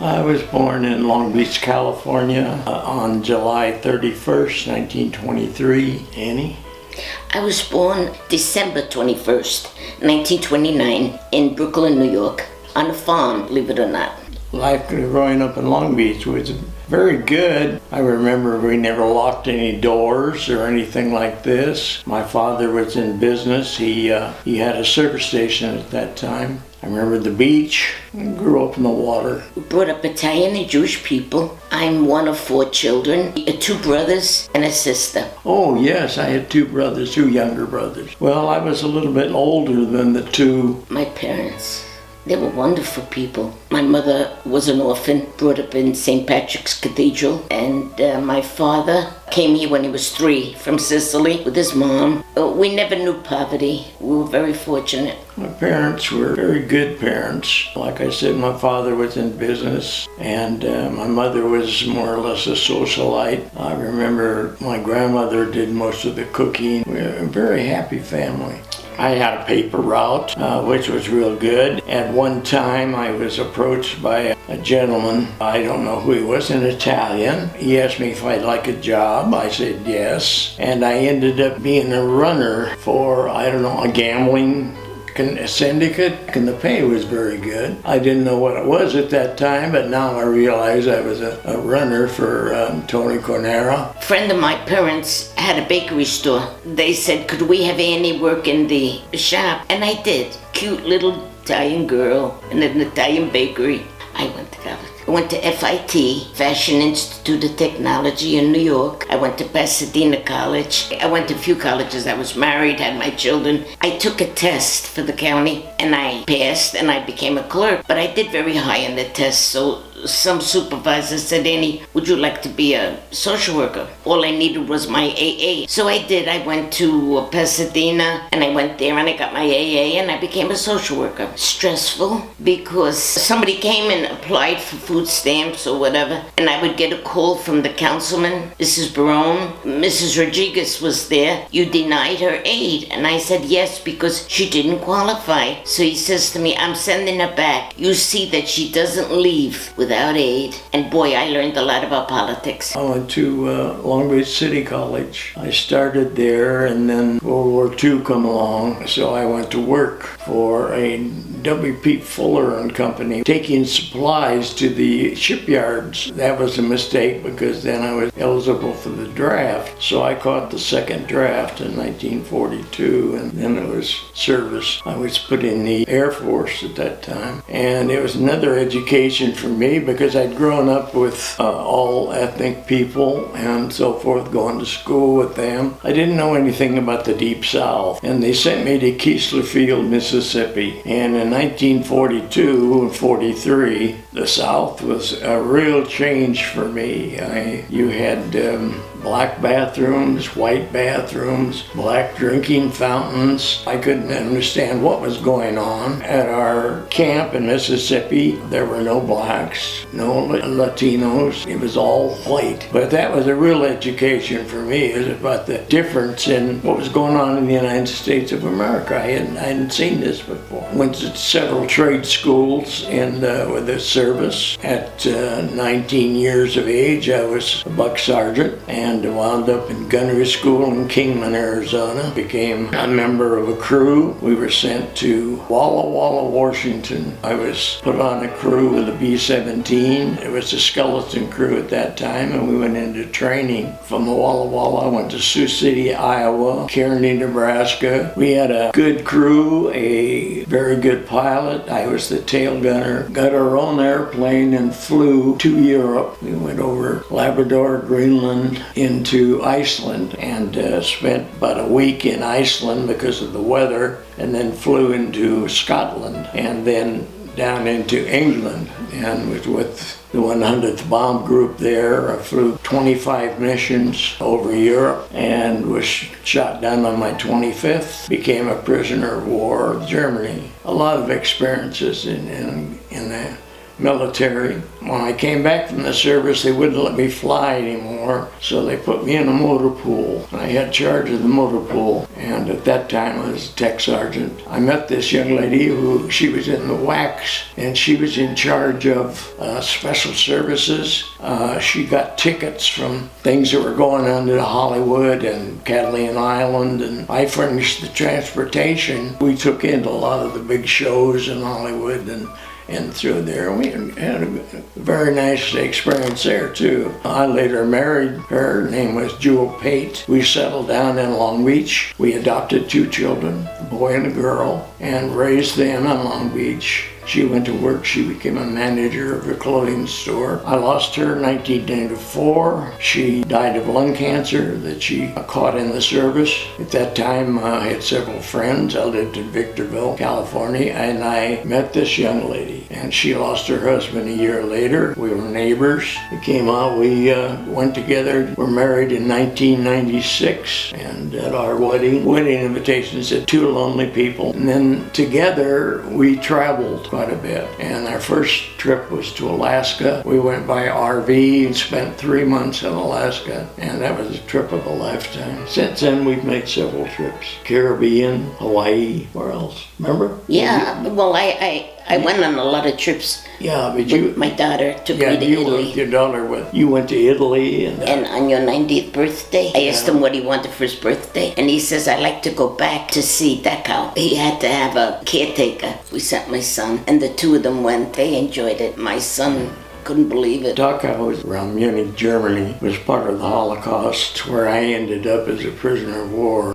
I was born in Long Beach, California on July 31st, 1923. Annie? I was born December 21st, 1929 in Brooklyn, New York, on a farm, believe it or not. Life growing up in Long Beach was very good. I remember we never locked any doors or anything like this. My father was in business. He had a service station at that time. I remember the beach. I grew up in the water. We brought up Italian and Jewish people. I'm one of 4 children, 2 brothers and a sister. Oh yes, I had 2 brothers, 2 younger brothers. Well, I was a little bit older than the 2. My parents, they were wonderful people. My mother was an orphan, brought up in St. Patrick's Cathedral, and my father came here when he was 3 from Sicily with his mom. We never knew poverty. We were very fortunate. My parents were very good parents. Like I said, my father was in business, and my mother was more or less a socialite. I remember my grandmother did most of the cooking. We were a very happy family. I had a paper route, which was real good. At one time, I was approached by a gentleman. I don't know who he was, an Italian. He asked me if I'd like a job. I said yes. And I ended up being a runner for, a gambling syndicate, and the pay was very good. I didn't know what it was at that time, but now I realize I was a runner for Tony Cornera. A friend of my parents had a bakery store. They said, could we have Annie work in the shop? And I did. Cute little Italian girl in an Italian bakery. I went to college. I went to FIT, Fashion Institute of Technology in New York. I went to Pasadena College. I went to a few colleges. I was married, had my children. I took a test for the county and I passed and I became a clerk. But I did very high in the test, so some supervisor said, Annie, would you like to be a social worker? All I needed was my AA. So I did. I went to Pasadena and I went there and I got my AA and I became a social worker. Stressful because somebody came and applied for food stamps or whatever, and I would get a call from the councilman, Mrs. Barone. Mrs. Rodriguez was there. You denied her aid. And I said yes, because she didn't qualify. So he says to me, I'm sending her back. You see that she doesn't leave without aid. And boy, I learned a lot about politics. I went to Long Beach City College. I started there, and then World War II come along, so I went to work for a W.P. Fuller and Company, taking supplies to the shipyards. That was a mistake because then I was eligible for the draft. So I caught the second draft in 1942, and then it was service. I was put in the Air Force at that time. And it was another education for me because I'd grown up with all ethnic people and so forth, going to school with them. I didn't know anything about the Deep South. And they sent me to Keesler Field, Mississippi. And in 1942 and 43, the South was a real change for me. You had black bathrooms, white bathrooms, black drinking fountains. I couldn't understand what was going on. At our camp in Mississippi, there were no blacks, no Latinos. It was all white. But that was a real education for me. It was about the difference in what was going on in the United States of America. I hadn't seen this before. Went to several trade schools with the service. At 19 years of age, I was a buck sergeant and wound up in gunnery school in Kingman, Arizona. Became a member of a crew. We were sent to Walla Walla, Washington. I was put on a crew with a B-17. It was a skeleton crew at that time, and we went into training. From Walla Walla, I went to Sioux City, Iowa, Kearney, Nebraska. We had a good crew, a very good pilot. I was the tail gunner. Got our own airplane and flew to Europe. We went over Labrador, Greenland, into Iceland, and spent about a week in Iceland because of the weather, and then flew into Scotland, and then down into England, and was with the 100th Bomb Group there. I flew 25 missions over Europe and was shot down on my 25th. Became a prisoner of war in Germany. A lot of experiences in military. When I came back from the service, they wouldn't let me fly anymore, so they put me in a motor pool. I had charge of the motor pool, and at that time I was a tech sergeant. I met this young lady who, she was in the wax, and she was in charge of special services. She got tickets from things that were going on to Hollywood and Catalina Island, and I furnished the transportation. We took in a lot of the big shows in Hollywood and through there. We had a very nice experience there too. I later married her. Her name was Jewel Pate. We settled down in Long Beach. We adopted 2 children, a boy and a girl, and raised them in Long Beach. She went to work. She became a manager of a clothing store. I lost her in 1994. She died of lung cancer that she caught in the service. At that time, I had several friends. I lived in Victorville, California, and I met this young lady. And she lost her husband a year later. We were neighbors. We came out. We went together. We're married in 1996. And at our wedding invitations said 2 lonely people. And then together, we traveled quite a bit. And our first trip was to Alaska. We went by RV and spent 3 months in Alaska, and that was a trip of a lifetime. Since then, we've made several trips. Caribbean, Hawaii, where else? Remember? Yeah, well, I went on a lot of trips. Yeah, but you... With my daughter took me to you Italy. With your daughter, you went to Italy and... And on your 90th birthday, I asked him what he wanted for his birthday, and he says, I'd like to go back to see Dachau. He had to have a caretaker. We sent my son, and the 2 of them went. They enjoyed it. My son couldn't believe it. Dachau was around Munich, Germany, was part of the Holocaust, where I ended up as a prisoner of war.